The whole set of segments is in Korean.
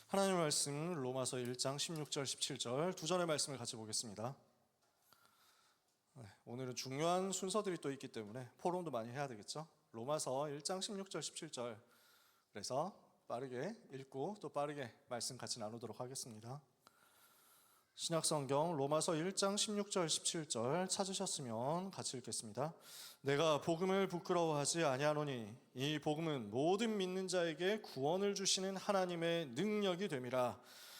하나님의 말씀 로마서 1장 16절 17절 두 절의 말씀을 같이 보겠습니다. 오늘은 중요한 순서들이 또 있기 때문에 포럼도 많이 해야 되겠죠. 로마서 1장 16절 17절 그래서 빠르게 읽고 또 빠르게 말씀 같이 나누도록 하겠습니다. 신약성경 로마서 1장 16절 17절 찾으셨으면 같이 읽겠습니다. 내가 복음을 부끄러워하지 아니하노니 이 복음은 모든 믿는 자에게 구원을 주시는 하나님의 능력이 됨이라.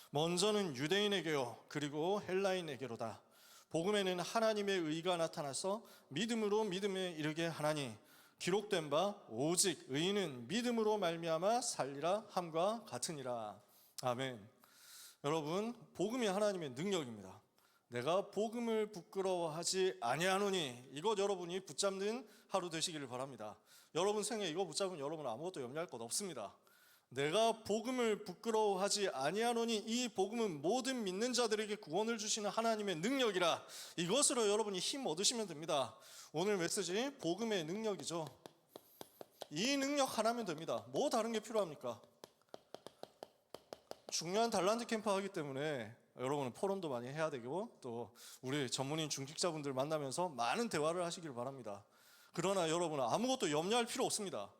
먼저는 유대인에게요 그리고 헬라인에게로다. 복음에는 하나님의 의가 나타나서 믿음으로 믿음에 이르게 하나니 기록된 바 오직 의인은 믿음으로 말미암아 살리라 함과 같으니라. 아멘. 여러분, 복음이 하나님의 능력입니다. 내가 복음을 부끄러워하지 아니하노니 이것 여러분이 붙잡는 하루 되시기를 바랍니다. 여러분 생에 이거 붙잡으면 여러분은 아무것도 염려할 것 없습니다. 내가 복음을 부끄러워하지 아니하노니 이 복음은 모든 믿는 자들에게 구원을 주시는 하나님의 능력이라. 이것으로 여러분이 힘 얻으시면 됩니다. 오늘 메시지 복음의 능력이죠. 이 능력 하나면 됩니다. 뭐 다른 게 필요합니까? 중요한 달란트 캠프 하기 때문에 여러분은 포럼도 많이 해야 되고 또 우리 전문인 중직자분들 만나면서 많은 대화를 하시길 바랍니다. 그러나 여러분은 아무것도 염려할 필요 없습니다.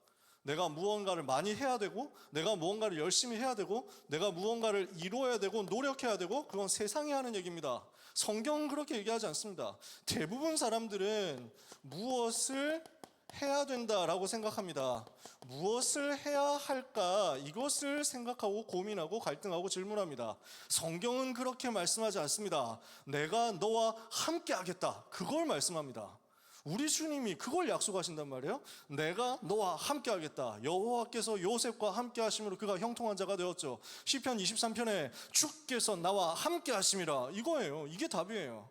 내가 무언가를 많이 해야 되고 내가 무언가를 열심히 해야 되고 내가 무언가를 이루어야 되고 노력해야 되고 그건 세상이 하는 얘기입니다. 성경은 그렇게 얘기하지 않습니다. 대부분 사람들은 무엇을 해야 된다라고 생각합니다. 무엇을 해야 할까? 이것을 생각하고 고민하고 갈등하고 질문합니다. 성경은 그렇게 말씀하지 않습니다. 내가 너와 함께 하겠다. 그걸 말씀합니다. 우리 주님이 그걸 약속하신단 말이에요. 내가 너와 함께 하겠다. 여호와께서 요셉과 함께 하심으로 그가 형통한 자가 되었죠. 시편 23편에 주께서 나와 함께 하심이라. 이거예요. 이게 답이에요.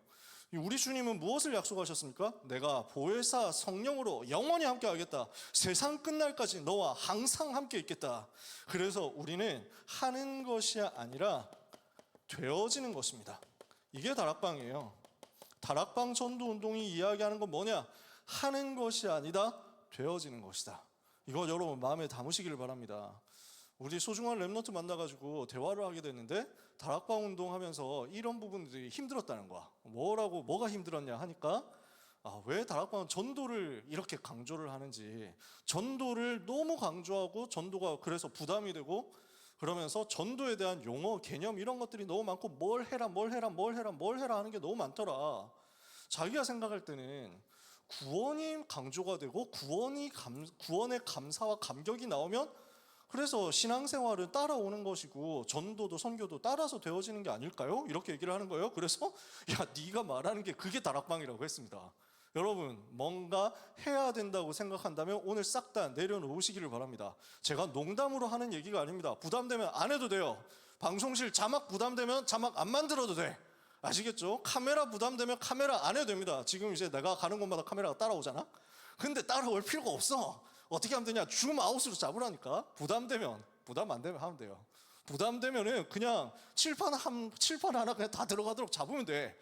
우리 주님은 무엇을 약속하셨습니까? 내가 보혜사 성령으로 영원히 함께 하겠다. 세상 끝날까지 너와 항상 함께 있겠다. 그래서 우리는 하는 것이 아니라 되어지는 것입니다. 이게 다락방이에요. 다락방 전도운동이 이야기하는 건 뭐냐? 하는 것이 아니다 되어지는 것이다. 이거 여러분 마음에 담으시기를 바랍니다. 우리 소중한 랩런트 만나가지고 대화를 하게 됐는데 다락방 운동하면서 이런 부분들이 힘들었다는 거야. 뭐가 힘들었냐 하니까 왜 다락방 전도를 이렇게 강조를 하는지, 전도를 너무 강조하고 전도가 그래서 부담이 되고 그러면서 전도에 대한 용어, 개념 이런 것들이 너무 많고 뭘 해라 하는 게 너무 많더라. 자기가 생각할 때는 구원이 강조가 되고 구원의 감사와 감격이 나오면 그래서 신앙생활은 따라오는 것이고 전도도 선교도 따라서 되어지는 게 아닐까요? 이렇게 얘기를 하는 거예요. 그래서 네가 말하는 게 그게 다락방이라고 했습니다. 여러분 뭔가 해야 된다고 생각한다면 오늘 싹 다 내려놓으시기를 바랍니다. 제가 농담으로 하는 얘기가 아닙니다. 부담되면 안 해도 돼요. 방송실 자막 부담되면 자막 안 만들어도 돼. 아시겠죠? 카메라 부담되면 카메라 안 해도 됩니다. 지금 이제 내가 가는 곳마다 카메라가 따라오잖아. 근데 따라올 필요가 없어. 어떻게 하면 되냐? 줌 아웃으로 잡으라니까. 부담 안 되면 하면 돼요. 부담되면은 그냥 칠판 하나 그냥 다 들어가도록 잡으면 돼.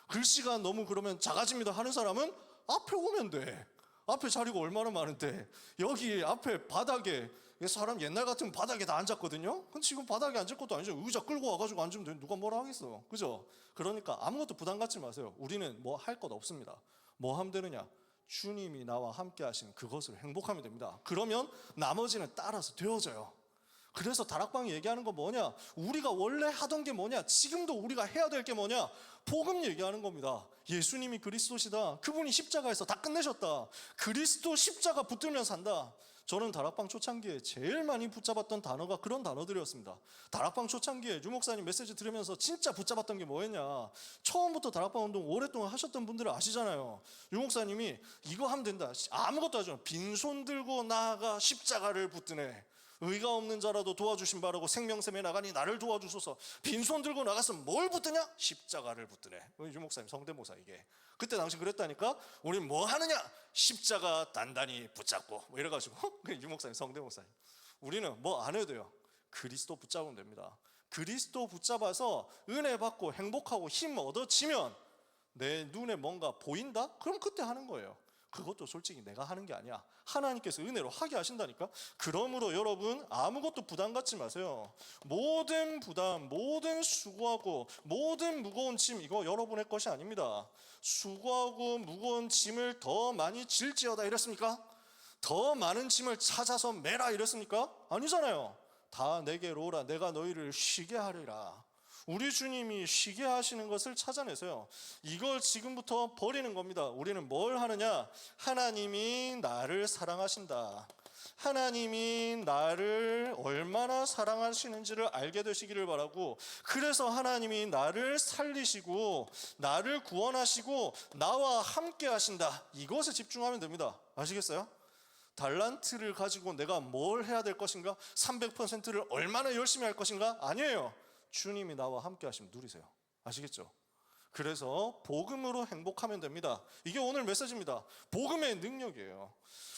글씨가 너무 그러면 작아집니다 하는 사람은 앞에 오면 돼. 앞에 자리가 얼마나 많은데 여기 앞에 바닥에 사람 옛날 같으면 바닥에 다 앉았거든요. 근데 지금 바닥에 앉을 것도 아니죠. 의자 끌고 와가지고 앉으면 돼. 누가 뭐라 하겠어. 그죠? 그러니까 아무것도 부담 갖지 마세요. 우리는 뭐 할 것 없습니다. 뭐 하면 되느냐? 주님이 나와 함께 하시는 그것을 행복하면 됩니다. 그러면 나머지는 따라서 되어져요. 그래서 다락방이 얘기하는 건 뭐냐? 우리가 원래 하던 게 뭐냐? 지금도 우리가 해야 될 게 뭐냐? 복음 얘기하는 겁니다. 예수님이 그리스도시다. 그분이 십자가에서 다 끝내셨다. 그리스도 십자가 붙들면 산다. 저는 다락방 초창기에 제일 많이 붙잡았던 단어가 그런 단어들이었습니다. 다락방 초창기에 유 목사님 메시지 들으면서 진짜 붙잡았던 게 뭐였냐? 처음부터 다락방 운동 오랫동안 하셨던 분들은 아시잖아요. 유 목사님이 이거 하면 된다. 아무것도 하지 마. 빈손 들고 나아가 십자가를 붙드네. 의가 없는 자라도 도와주신 바라고 생명샘에 나가니 나를 도와주소서. 빈손 들고 나갔으면 뭘 붙드냐? 십자가를 붙드네. 유 목사님 성대모사 이게. 그때 당시 그랬다니까. 우린 뭐 하느냐? 십자가 단단히 붙잡고 뭐 이래가지고 유 목사님 성대모사. 우리는 뭐 안 해도 돼요. 그리스도 붙잡으면 됩니다. 그리스도 붙잡아서 은혜 받고 행복하고 힘 얻어지면 내 눈에 뭔가 보인다? 그럼 그때 하는 거예요. 그것도 솔직히 내가 하는 게 아니야. 하나님께서 은혜로 하게 하신다니까. 그러므로 여러분 아무것도 부담 갖지 마세요. 모든 부담, 모든 수고하고 모든 무거운 짐, 이거 여러분의 것이 아닙니다. 수고하고 무거운 짐을 더 많이 질지어다 이랬습니까? 더 많은 짐을 찾아서 매라 이랬습니까? 아니잖아요. 다 내게로 오라, 내가 너희를 쉬게 하리라. 우리 주님이 쉬게 하시는 것을 찾아내세요. 이걸 지금부터 버리는 겁니다. 우리는 뭘 하느냐? 하나님이 나를 사랑하신다, 하나님이 나를 얼마나 사랑하시는지를 알게 되시기를 바라고, 그래서 하나님이 나를 살리시고 나를 구원하시고 나와 함께 하신다, 이것에 집중하면 됩니다. 아시겠어요? 달란트를 가지고 내가 뭘 해야 될 것인가? 300%를 얼마나 열심히 할 것인가? 아니에요. 주님이 나와 함께 하시면 누리세요. 아시겠죠? 그래서 복음으로 행복하면 됩니다. 이게 오늘 메시지입니다. 복음의 능력이에요.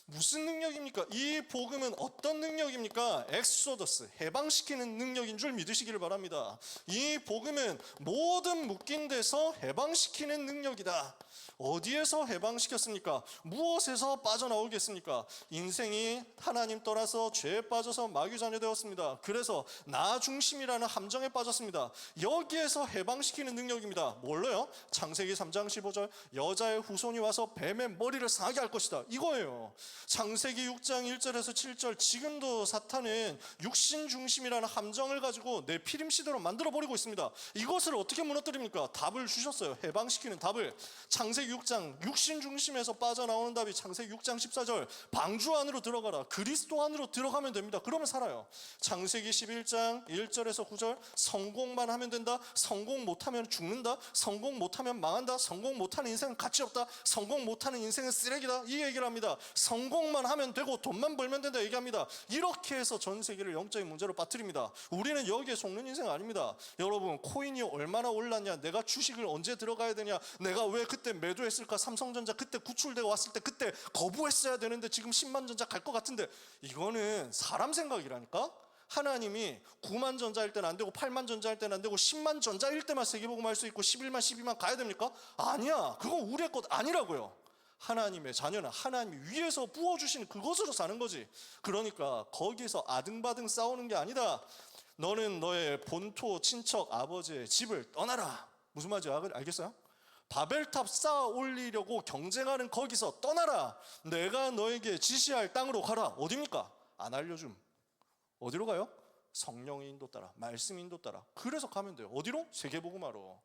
무슨 능력입니까? 이 복음은 어떤 능력입니까? 엑소더스, 해방시키는 능력인 줄 믿으시기를 바랍니다. 이 복음은 모든 묶인 데서 해방시키는 능력이다. 어디에서 해방시켰습니까? 무엇에서 빠져나오겠습니까? 인생이 하나님 떠나서 죄에 빠져서 마귀 자녀 되었습니다. 그래서 나 중심이라는 함정에 빠졌습니다. 여기에서 해방시키는 능력입니다. 뭘로요? 창세기 3장 15절 여자의 후손이 와서 뱀의 머리를 상하게 할 것이다, 이거예요. 창세기 6장 1절에서 7절 지금도 사탄은 육신 중심이라는 함정을 가지고 내 피림시대로 만들어버리고 있습니다. 이것을 어떻게 무너뜨립니까? 답을 주셨어요. 해방시키는 답을. 창세기 6장 육신 중심에서 빠져나오는 답이 창세기 6장 14절 방주 안으로 들어가라, 그리스도 안으로 들어가면 됩니다. 그러면 살아요. 창세기 11장 1절에서 9절 성공만 하면 된다, 성공 못하면 죽는다, 성공 못하면 망한다, 성공 못하는 인생은 가치 없다, 성공 못하는 인생은 쓰레기다, 이 얘기를 합니다. 성공만 하면 되고 돈만 벌면 된다 얘기합니다. 이렇게 해서 전 세계를 영적인 문제로 빠뜨립니다. 우리는 여기에 속는 인생 아닙니다. 여러분 코인이 얼마나 올랐냐, 내가 주식을 언제 들어가야 되냐, 내가 왜 그때 매도했을까, 삼성전자 그때 구출되고 왔을 때 그때 거부했어야 되는데 지금 10만 전자 갈 것 같은데, 이거는 사람 생각이라니까. 하나님이 9만 전자일 때는 안 되고 8만 전자일 때는 안 되고 10만 전자일 때만 세계복음 할 수 있고 11만 12만 가야 됩니까? 아니야, 그거 우리의 것 아니라고요. 하나님의 자녀는 하나님 위에서 부어주시는 그것으로 사는 거지. 그러니까 거기서 아등바등 싸우는 게 아니다. 너는 너의 본토 친척 아버지의 집을 떠나라. 무슨 말인지 알겠어요? 바벨탑 쌓아 올리려고 경쟁하는 거기서 떠나라. 내가 너에게 지시할 땅으로 가라. 어디입니까? 안 알려줌. 어디로 가요? 성령의 인도 따라, 말씀 인도 따라. 그래서 가면 돼요. 어디로? 세계복음하러.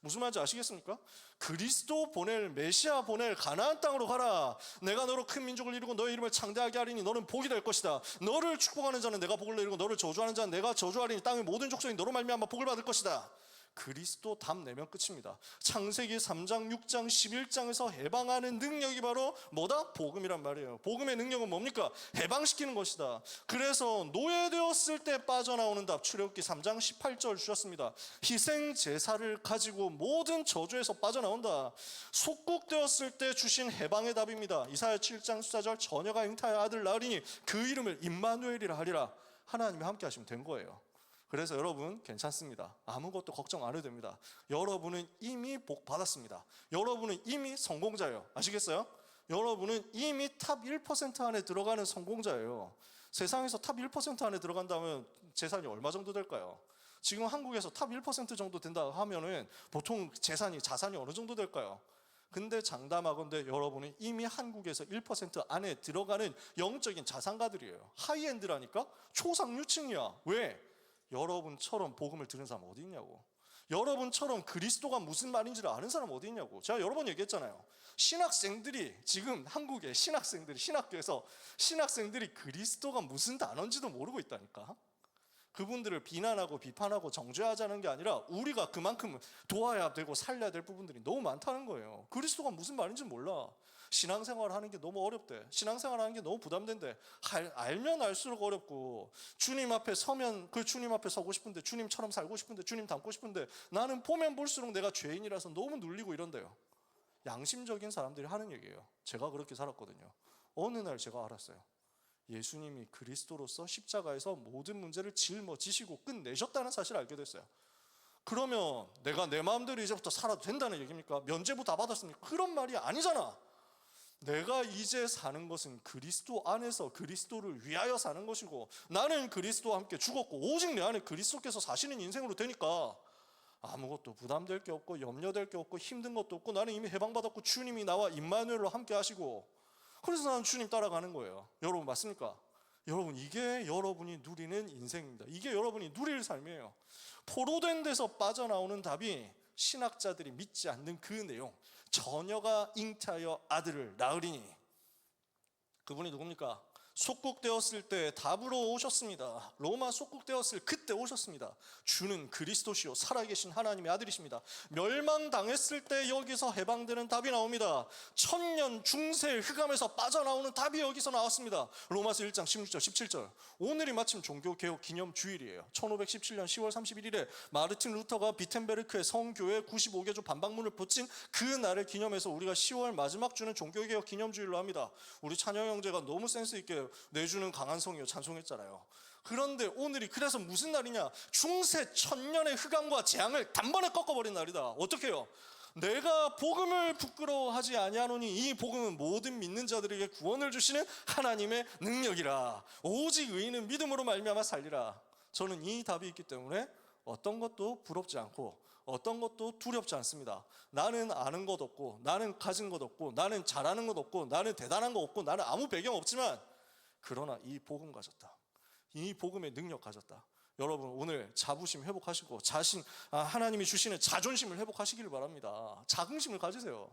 무슨 말인지 아시겠습니까? 그리스도 보낼, 메시아 보낼 가나안 땅으로 가라. 내가 너로 큰 민족을 이루고 너의 이름을 창대하게 하리니 너는 복이 될 것이다. 너를 축복하는 자는 내가 복을 내리고 너를 저주하는 자는 내가 저주하리니 땅의 모든 족속이 너로 말미암아 복을 받을 것이다. 그리스도 답 내면 끝입니다. 창세기 3장 6장 11장에서 해방하는 능력이 바로 뭐다? 복음이란 말이에요. 복음의 능력은 뭡니까? 해방시키는 것이다. 그래서 노예되었을 때 빠져나오는 답, 출애굽기 3장 18절 주셨습니다. 희생 제사를 가지고 모든 저주에서 빠져나온다. 속국되었을 때 주신 해방의 답입니다. 이사야 7장 14절 처녀가 잉타의 아들 낳으리니 그 이름을 임마누엘이라 하리라. 하나님이 함께 하시면 된 거예요. 그래서 여러분 괜찮습니다. 아무것도 걱정 안 해도 됩니다. 여러분은 이미 복 받았습니다. 여러분은 이미 성공자예요. 아시겠어요? 여러분은 이미 탑 1% 안에 들어가는 성공자예요. 세상에서 탑 1% 안에 들어간다면 재산이 얼마 정도 될까요? 지금 한국에서 탑 1% 정도 된다 하면은 보통 자산이 어느 정도 될까요? 근데 장담하건대 여러분은 이미 한국에서 1% 안에 들어가는 영적인 자산가들이에요. 하이엔드라니까? 초상류층이야. 왜? 여러분처럼 복음을 들은 사람 어디 있냐고. 여러분처럼 그리스도가 무슨 말인지를 아는 사람 어디 있냐고. 제가 여러 번 얘기했잖아요. 신학생들이 지금 한국의 신학교에서 신학생들이 그리스도가 무슨 단어인지도 모르고 있다니까. 그분들을 비난하고 비판하고 정죄하자는 게 아니라 우리가 그만큼 도와야 되고 살려야 될 부분들이 너무 많다는 거예요. 그리스도가 무슨 말인지 몰라. 신앙생활 하는 게 너무 어렵대. 신앙생활 하는 게 너무 부담된대. 알면 알수록 어렵고, 주님 앞에 서면 그 주님 앞에 서고 싶은데, 주님처럼 살고 싶은데, 주님 닮고 싶은데, 나는 보면 볼수록 내가 죄인이라서 너무 눌리고 이런데요. 양심적인 사람들이 하는 얘기예요. 제가 그렇게 살았거든요. 어느 날 제가 알았어요. 예수님이 그리스도로서 십자가에서 모든 문제를 짊어지시고 끝내셨다는 사실을 알게 됐어요. 그러면 내가 내 마음대로 이제부터 살아도 된다는 얘기입니까? 면죄부 다 받았습니까? 그런 말이 아니잖아. 내가 이제 사는 것은 그리스도 안에서 그리스도를 위하여 사는 것이고, 나는 그리스도와 함께 죽었고 오직 내 안에 그리스도께서 사시는 인생으로 되니까 아무것도 부담될 게 없고 염려될 게 없고 힘든 것도 없고, 나는 이미 해방받았고 주님이 나와 임마누엘로 함께 하시고, 그래서 나는 주님 따라가는 거예요. 여러분 맞습니까? 여러분, 이게 여러분이 누리는 인생입니다. 이게 여러분이 누릴 삶이에요. 포로된 데서 빠져나오는 답이 신학자들이 믿지 않는 그 내용, 처녀가 잉태하여 아들을 낳으리니, 그분이 누굽니까? 속국되었을 때 답으로 오셨습니다. 로마 속국되었을 그때 오셨습니다. 주는 그리스도시요 살아계신 하나님의 아들이십니다. 멸망당했을 때 여기서 해방되는 답이 나옵니다. 천년 중세 흑암에서 빠져나오는 답이 여기서 나왔습니다. 로마서 1장 16절 17절. 오늘이 마침 종교개혁 기념주일이에요. 1517년 10월 31일에 마르틴 루터가 비텐베르크의 성교회 95개조 반박문을 붙인 그 날을 기념해서 우리가 10월 마지막 주는 종교개혁 기념주일로 합니다. 우리 찬영 형제가 너무 센스 있게 내주는 강한 성이요 찬송했잖아요. 그런데 오늘이 그래서 무슨 날이냐? 중세 천년의 흑암과 재앙을 단번에 꺾어버린 날이다. 어떻게 해요? 내가 복음을 부끄러워하지 아니하노니 이 복음은 모든 믿는 자들에게 구원을 주시는 하나님의 능력이라. 오직 의인은 믿음으로 말미암아 살리라. 저는 이 답이 있기 때문에 어떤 것도 부럽지 않고 어떤 것도 두렵지 않습니다. 나는 아는 것 없고, 나는 가진 것 없고, 나는 잘하는 것 없고, 나는 대단한 거 없고, 나는 아무 배경 없지만, 그러나 이 복음 가졌다. 이 복음의 능력 가졌다. 여러분, 오늘 자부심 회복하시고 하나님이 주시는 자존심을 회복하시기를 바랍니다. 자긍심을 가지세요.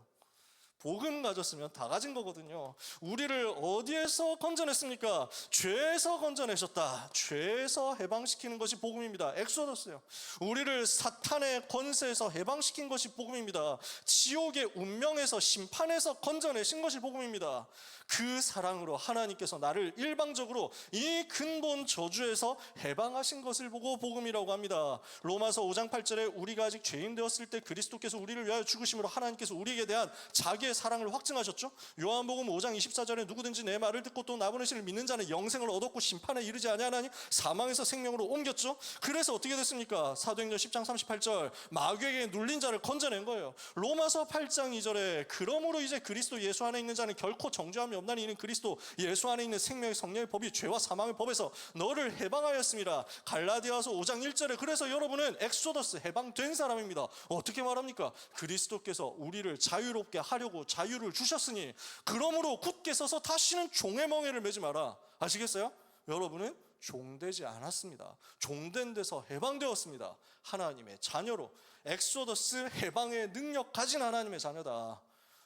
복음 가졌으면 다 가진 거거든요. 우리를 어디에서 건져냈습니까? 죄에서 건져내셨다. 죄에서 해방시키는 것이 복음입니다. 엑소더스요. 우리를 사탄의 권세에서 해방시킨 것이 복음입니다. 지옥의 운명에서 심판에서 건져내신 것이 복음입니다. 그 사랑으로 하나님께서 나를 일방적으로 이 근본 저주에서 해방하신 것을 보고 복음이라고 합니다. 로마서 5장 8절에 우리가 아직 죄인 되었을 때 그리스도께서 우리를 위하여 죽으심으로 하나님께서 우리에게 대한 자기의 사랑을 확증하셨죠. 요한복음 5장 24절에 누구든지 내 말을 듣고 또 나보내시를 믿는 자는 영생을 얻었고 심판에 이르지 아니하나니 사망에서 생명으로 옮겼죠. 그래서 어떻게 됐습니까? 사도행전 10장 38절 마귀에게 눌린 자를 건져낸 거예요. 로마서 8장 2절에 그러므로 이제 그리스도 예수 안에 있는 자는 결코 정죄함이 없나니 이는 그리스도 예수 안에 있는 생명의 성령의 법이 죄와 사망의 법에서 너를 해방하였습니다. 갈라디아서 5장 1절에 그래서 여러분은 엑소더스 해방된 사람입니다. 어떻게 말합니까? 그리스도께서 우리를 자유롭게 하려고 자유를 주셨으니 그러므로 굳게 서서 다시는 종의 멍에를 매지 마라. 아시겠어요? 여러분은 종되지 않았습니다. 종된 데서 해방되었습니다. 하나님의 자녀로 엑소더스 해방의 능력 가진 하나님의 자녀다.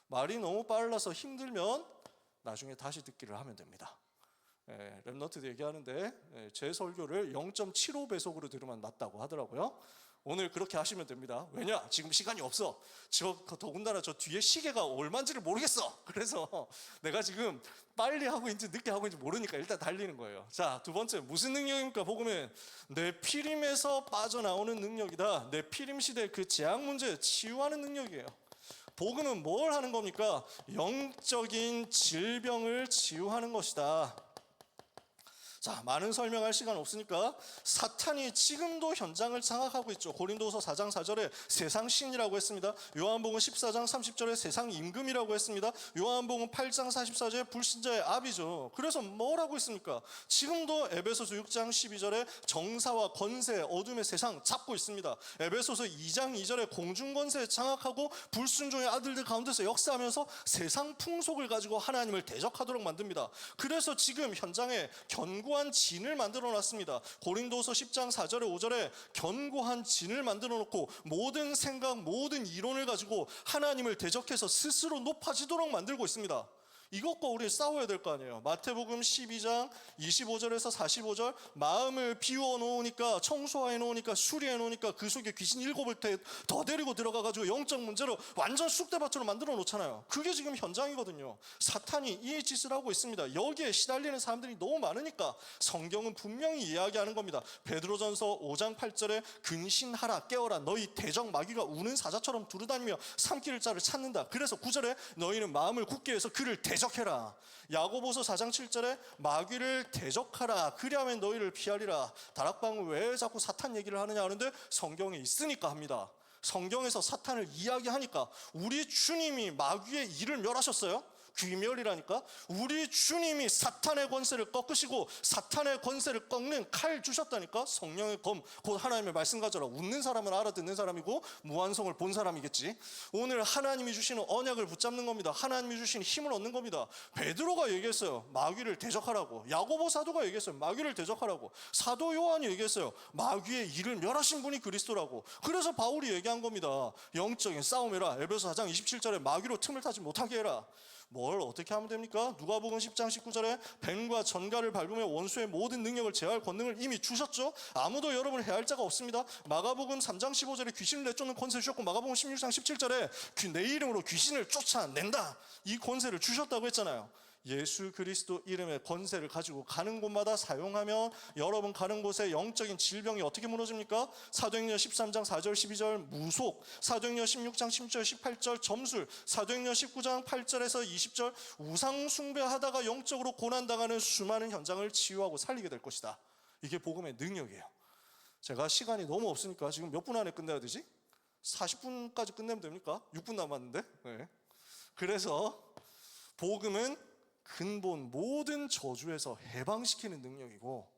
말이 너무 빨라서 힘들면 나중에 다시 듣기를 하면 됩니다. 랩넌트도 얘기하는데 제 설교를 0.75배속으로 들으면 낫다고 하더라고요. 오늘 그렇게 하시면 됩니다. 왜냐? 지금 시간이 없어. 더군다나 저 뒤에 시계가 얼마인지를 모르겠어. 그래서 내가 지금 빨리 하고 있는지 늦게 하고 있는지 모르니까 일단 달리는 거예요. 자, 두 번째 무슨 능력입니까? 복음은 내 피림에서 빠져나오는 능력이다. 내 피림 시대 그 재앙 문제 치유하는 능력이에요. 복음은 뭘 하는 겁니까? 영적인 질병을 치유하는 것이다. 자, 많은 설명할 시간 없으니까 사탄이 지금도 현장을 장악하고 있죠. 고린도서 4장 4절에 세상 신이라고 했습니다. 요한복음 14장 30절에 세상 임금이라고 했습니다. 요한복음 8장 44절에 불신자의 아비죠. 그래서 뭘 하고 있습니까? 지금도 에베소서 6장 12절에 정사와 권세, 어둠의 세상 잡고 있습니다. 에베소서 2장 2절에 공중권세 장악하고 불순종의 아들들 가운데서 역사하면서 세상 풍속을 가지고 하나님을 대적하도록 만듭니다. 그래서 지금 현장에 견고한 진을 만들어 놨습니다. 고린도서 10장 4절에 5절에 견고한 진을 만들어 놓고 모든 생각, 모든 이론을 가지고 하나님을 대적해서 스스로 높아지도록 만들고 있습니다. 이것과 우리 싸워야 될 거 아니에요. 마태복음 12장 25절에서 45절 마음을 비워 놓으니까, 청소해 놓으니까, 수리해 놓으니까 그 속에 귀신 7을 더 데리고 들어가가지고 영적 문제로 완전 쑥대밭으로 만들어 놓잖아요. 그게 지금 현장이거든요. 사탄이 이 짓을 하고 있습니다. 여기에 시달리는 사람들이 너무 많으니까 성경은 분명히 이야기하는 겁니다. 베드로전서 5장 8절에 근신하라 깨어라 너희 대적 마귀가 우는 사자처럼 두루다니며 삼킬 자를 찾는다. 그래서 9절에 너희는 마음을 굳게 해서 그를 대적해라. 야고보서 4장 7절에 마귀를 대적하라 그리하면 너희를 피하리라. 다락방은 왜 자꾸 사탄 얘기를 하느냐 하는데 성경에 있으니까 합니다. 성경에서 사탄을 이야기하니까. 우리 주님이 마귀의 일을 멸하셨어요? 귀멸이라니까. 우리 주님이 사탄의 권세를 꺾으시고 사탄의 권세를 꺾는 칼 주셨다니까. 성령의 검, 곧 하나님의 말씀 가져라. 웃는 사람은 알아듣는 사람이고 무한성을 본 사람이겠지. 오늘 하나님이 주시는 언약을 붙잡는 겁니다. 하나님이 주시는 힘을 얻는 겁니다. 베드로가 얘기했어요. 마귀를 대적하라고. 야고보 사도가 얘기했어요. 마귀를 대적하라고. 사도 요한이 얘기했어요. 마귀의 일을 멸하신 분이 그리스도라고. 그래서 바울이 얘기한 겁니다. 영적인 싸움이라. 에베소 4장 27절에 마귀로 틈을 타지 못하게 해라. 뭘 어떻게 하면 됩니까? 누가복음 10장 19절에 뱀과 전갈을 밟으며 원수의 모든 능력을 제어할 권능을 이미 주셨죠. 아무도 여러분을 해할 자가 없습니다. 마가복음 3장 15절에 귀신을 내쫓는 권세를 주셨고, 마가복음 16장 17절에 내 이름으로 귀신을 쫓아낸다, 이 권세를 주셨다고 했잖아요. 예수 그리스도 이름의 권세를 가지고 가는 곳마다 사용하면 여러분 가는 곳에 영적인 질병이 어떻게 무너집니까? 사도행전 13장 4절 12절 무속, 사도행전 16장 10절 18절 점술, 사도행전 19장 8절에서 20절 우상 숭배하다가 영적으로 고난당하는 수많은 현장을 치유하고 살리게 될 것이다. 이게 복음의 능력이에요. 제가 시간이 너무 없으니까 지금 몇 분 안에 끝내야 되지? 40분까지 끝내면 됩니까? 6분 남았는데. 네. 그래서 복음은 근본 모든 저주에서 해방시키는 능력이고,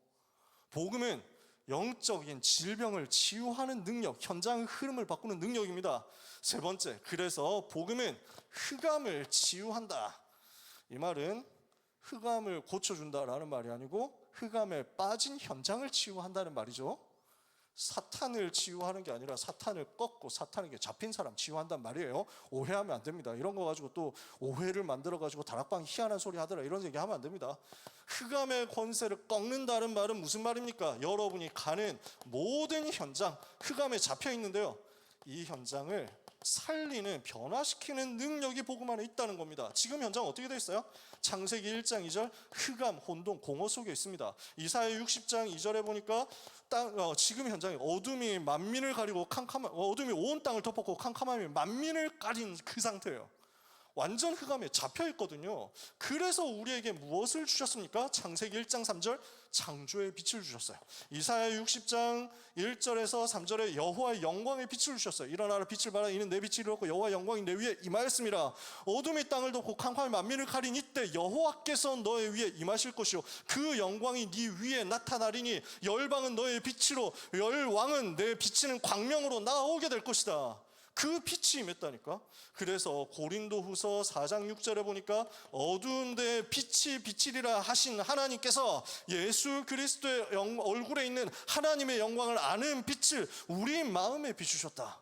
복음은 영적인 질병을 치유하는 능력, 현장 흐름을 바꾸는 능력입니다. 세 번째, 그래서 복음은 흑암을 치유한다. 이 말은 흑암을 고쳐준다라는 말이 아니고 흑암에 빠진 현장을 치유한다는 말이죠. 사탄을 치유하는 게 아니라 사탄을 꺾고 사탄에게 잡힌 사람 치유한단 말이에요. 오해하면 안 됩니다. 이런 거 가지고 또 오해를 만들어 가지고 다락방 희한한 소리 하더라 이런 얘기 하면 안 됩니다. 흑암의 권세를 꺾는다는 말은 무슨 말입니까? 여러분이 가는 모든 현장, 흑암에 잡혀 있는데요, 이 현장을 살리는, 변화시키는 능력이 복음 안에 있다는 겁니다. 지금 현장 어떻게 되어 있어요? 창세기 1장 2절 흑암, 혼돈, 공허 속에 있습니다. 이사야 60장 2절에 보니까 지금 현장에 어둠이 만민을 가리고 어둠이 온 땅을 덮었고 캄캄함이 만민을 가린 그 상태예요. 완전 흑암에 잡혀 있거든요. 그래서 우리에게 무엇을 주셨습니까? 창세기 1장 3절 창조의 빛을 주셨어요. 이사야 60장 1절에서 3절에 여호와의 영광의 빛을 주셨어요. 일어나라 빛을 발하 이는 내 빛이 이르렀고 여호와의 영광이 내 위에 임하였습니다. 어둠이 땅을 덮고 캄캄함이 만민을 가린 이때 여호와께서 너의 위에 임하실 것이요 그 영광이 네 위에 나타나리니 열방은 너의 빛으로 열왕은 내 비치는 광명으로 나오게 될 것이다. 그 빛이 임했다니까. 그래서 고린도후서 4장 6절에 보니까 어두운 데 빛이 비치리라 하신 하나님께서 예수 그리스도의 얼굴에 있는 하나님의 영광을 아는 빛을 우리 마음에 비추셨다.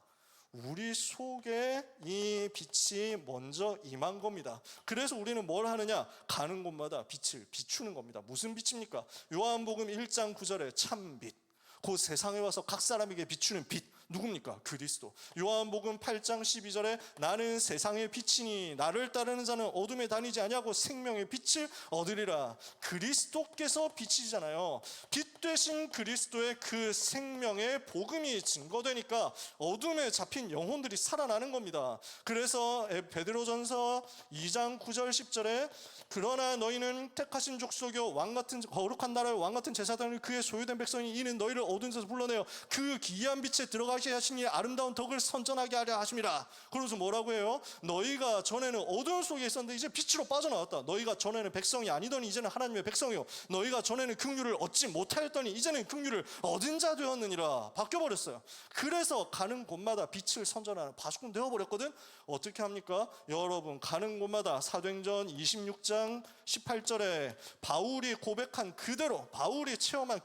우리 속에 이 빛이 먼저 임한 겁니다. 그래서 우리는 뭘 하느냐? 가는 곳마다 빛을 비추는 겁니다. 무슨 빛입니까? 요한복음 1장 9절에 참빛, 곧 세상에 와서 각 사람에게 비추는 빛, 누굽니까? 그리스도. 요한복음 8장 12절에 나는 세상의 빛이니 나를 따르는 자는 어둠에 다니지 아니하고 생명의 빛을 얻으리라. 그리스도께서 빛이잖아요. 빛 되신 그리스도의 그 생명의 복음이 증거되니까 어둠에 잡힌 영혼들이 살아나는 겁니다. 그래서 베드로전서 2장 9절 10절에 그러나 너희는 택하신 족속이요 왕같은 거룩한 나라의 왕같은 제사장을 그의 소유된 백성이 이는 너희를 어두운 데서 불러내어 그 기이한 빛에 들어가게 하시니 아름다운 덕을 선전하게 하려 하심이라. 그러면서 뭐라고 해요? 너희가 전에는 어두운 속에 있었는데 이제 빛으로 빠져나왔다. 너희가 전에는 백성이 아니더니 이제는 하나님의 백성이요 너희가 전에는 긍휼을 얻지 못하였더니 이제는 긍휼을 얻은 자 되었느니라. 바뀌어버렸어요. 그래서 가는 곳마다 빛을 선전하는 바수꾼 되어버렸거든. 어떻게 합니까? 여러분 가는 곳마다 사도행전 26장 18절에 바울이 고백한 그대로, 바울이 체험한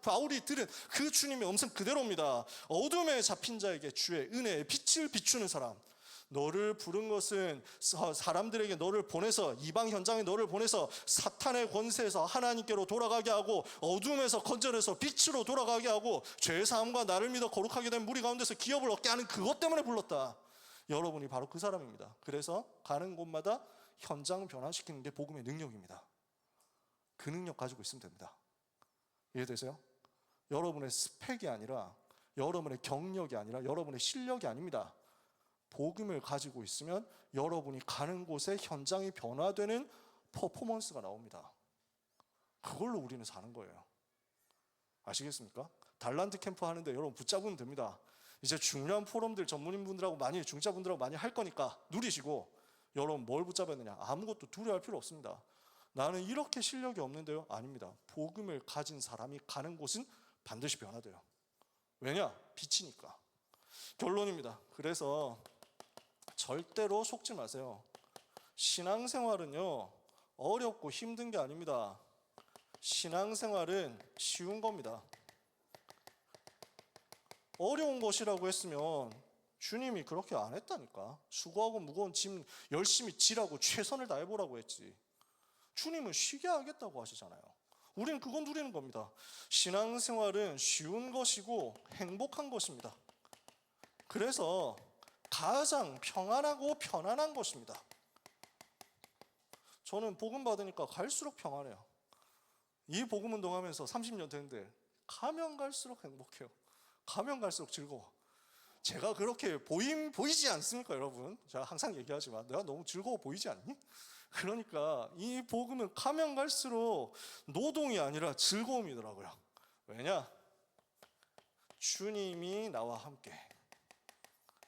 바울이 들은 그 주님의 음성 그대로입니다. 어둠에 잡힌 자에게 주의 은혜의 빛을 비추는 사람. 너를 부른 것은 사람들에게 너를 보내서 이방 현장에 너를 보내서 사탄의 권세에서 하나님께로 돌아가게 하고 어둠에서 건져내서 빛으로 돌아가게 하고 죄사함과 나를 믿어 거룩하게 된 무리 가운데서 기업을 얻게 하는 그것 때문에 불렀다. 여러분이 바로 그 사람입니다. 그래서 가는 곳마다 현장 변화시키는 게 복음의 능력입니다. 그 능력 가지고 있으면 됩니다. 이해되세요? 여러분의 스펙이 아니라 여러분의 경력이 아니라 여러분의 실력이 아닙니다. 복음을 가지고 있으면 여러분이 가는 곳에 현장이 변화되는 퍼포먼스가 나옵니다. 그걸로 우리는 사는 거예요. 아시겠습니까? 달란트 캠프 하는데 여러분 붙잡으면 됩니다. 이제 중요한 포럼들 전문인분들하고 많이 중자분들하고 많이 할 거니까 누리시고 여러분 뭘 붙잡았느냐? 아무것도 두려워할 필요 없습니다. 나는 이렇게 실력이 없는데요? 아닙니다. 복음을 가진 사람이 가는 곳은 반드시 변화돼요. 왜냐? 빛이니까. 결론입니다. 그래서 절대로 속지 마세요. 신앙생활은요, 어렵고 힘든 게 아닙니다. 신앙생활은 쉬운 겁니다. 어려운 것이라고 했으면 주님이 그렇게 안 했다니까. 수고하고 무거운 짐 열심히 지라고 최선을 다해보라고 했지. 주님은 쉬게 하겠다고 하시잖아요. 우리는 그건 누리는 겁니다. 신앙생활은 쉬운 것이고 행복한 것입니다. 그래서 가장 평안하고 편안한 것입니다. 저는 복음 받으니까 갈수록 평안해요. 이 복음 운동하면서 30년 됐는데 가면 갈수록 행복해요. 가면 갈수록 즐거워. 제가 그렇게 보이지 않습니까, 여러분? 제가 항상 얘기하지만 내가 너무 즐거워 보이지 않니? 그러니까 이 복음은 가면 갈수록 노동이 아니라 즐거움이더라고요. 왜냐? 주님이 나와 함께.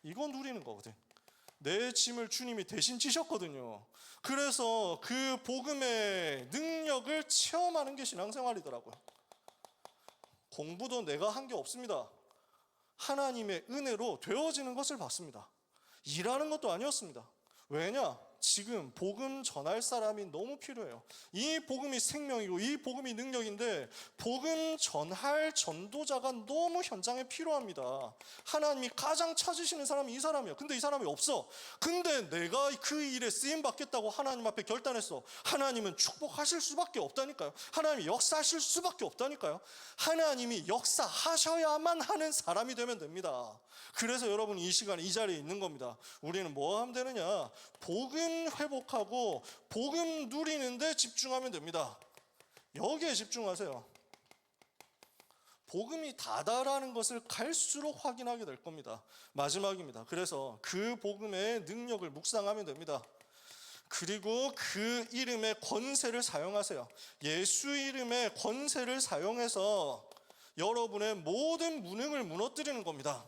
이건 누리는 거거든. 내 짐을 주님이 대신 지셨거든요. 그래서 그 복음의 능력을 체험하는 게 신앙생활이더라고요. 공부도 내가 한 게 없습니다. 하나님의 은혜로 되어지는 것을 봤습니다. 일하는 것도 아니었습니다. 왜냐? 지금 복음 전할 사람이 너무 필요해요. 이 복음이 생명이고 이 복음이 능력인데 복음 전할 전도자가 너무 현장에 필요합니다. 하나님이 가장 찾으시는 사람이 이 사람이야. 근데 이 사람이 없어. 근데 내가 그 일에 쓰임 받겠다고 하나님 앞에 결단했어. 하나님은 축복하실 수밖에 없다니까요. 하나님이 역사하실 수밖에 없다니까요. 하나님이 역사하셔야만 하는 사람이 되면 됩니다. 그래서 여러분 이 시간에 이 자리에 있는 겁니다. 우리는 뭐 하면 되느냐? 복음 회복하고 복음 누리는데 집중하면 됩니다. 여기에 집중하세요. 복음이 다다라는 것을 갈수록 확인하게 될 겁니다. 마지막입니다. 그래서 그 복음의 능력을 묵상하면 됩니다. 그리고 그 이름의 권세를 사용하세요. 예수 이름의 권세를 사용해서 여러분의 모든 무능을 무너뜨리는 겁니다.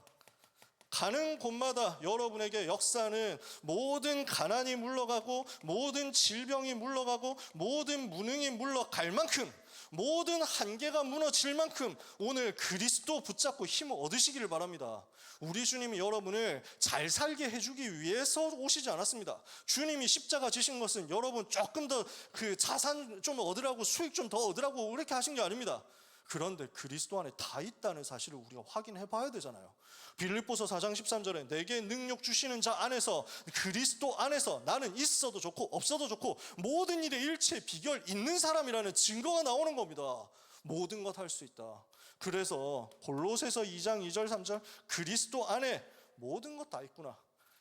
가는 곳마다 여러분에게 역사는 모든 가난이 물러가고 모든 질병이 물러가고 모든 무능이 물러갈 만큼, 모든 한계가 무너질 만큼 오늘 그리스도 붙잡고 힘을 얻으시기를 바랍니다. 우리 주님이 여러분을 잘 살게 해주기 위해서 오시지 않았습니다. 주님이 십자가 지신 것은 여러분 조금 더 그 자산 좀 얻으라고, 수익 좀 더 얻으라고 그렇게 하신 게 아닙니다. 그런데 그리스도 안에 다 있다는 사실을 우리가 확인해 봐야 되잖아요. 빌립보서 4장 13절에 내게 능력 주시는 자 안에서, 그리스도 안에서 나는 있어도 좋고 없어도 좋고 모든 일에 일체 비결 있는 사람이라는 증거가 나오는 겁니다. 모든 것 할 수 있다. 그래서 골로새서 2장 2절 3절 그리스도 안에 모든 것 다 있구나.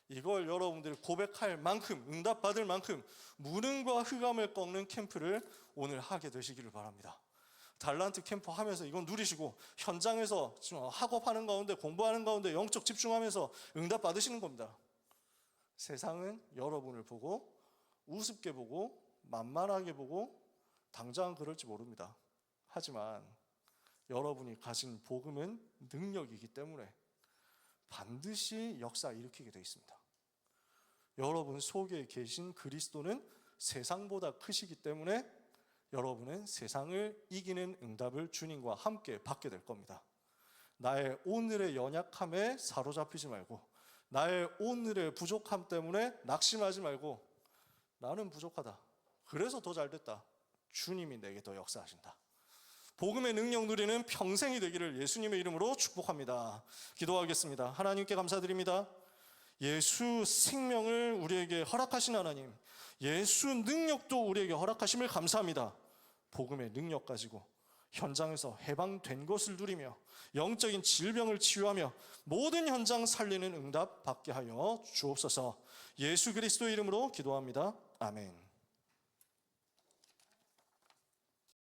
이걸 여러분들이 고백할 만큼, 응답받을 만큼 무능과 흑암을 꺾는 캠프를 오늘 하게 되시기를 바랍니다. 달란트 캠프 하면서 이건 누리시고 현장에서 학업하는 가운데, 공부하는 가운데 영적 집중하면서 응답 받으시는 겁니다. 세상은 여러분을 보고 우습게 보고 만만하게 보고 당장 그럴지 모릅니다. 하지만 여러분이 가진 복음은 능력이기 때문에 반드시 역사 일으키게 되어 있습니다. 여러분 속에 계신 그리스도는 세상보다 크시기 때문에 여러분은 세상을 이기는 응답을 주님과 함께 받게 될 겁니다. 나의 오늘의 연약함에 사로잡히지 말고, 나의 오늘의 부족함 때문에 낙심하지 말고, 나는 부족하다. 그래서 더 잘됐다. 주님이 내게 더 역사하신다. 복음의 능력 누리는 평생이 되기를 예수님의 이름으로 축복합니다. 기도하겠습니다. 하나님께 감사드립니다. 예수 생명을 우리에게 허락하신 하나님, 예수 능력도 우리에게 허락하심을 감사합니다. 복음의 능력 가지고 현장에서 해방된 것을 누리며 영적인 질병을 치유하며 모든 현장 살리는 응답 받게 하여 주옵소서. 예수 그리스도의 이름으로 기도합니다. 아멘.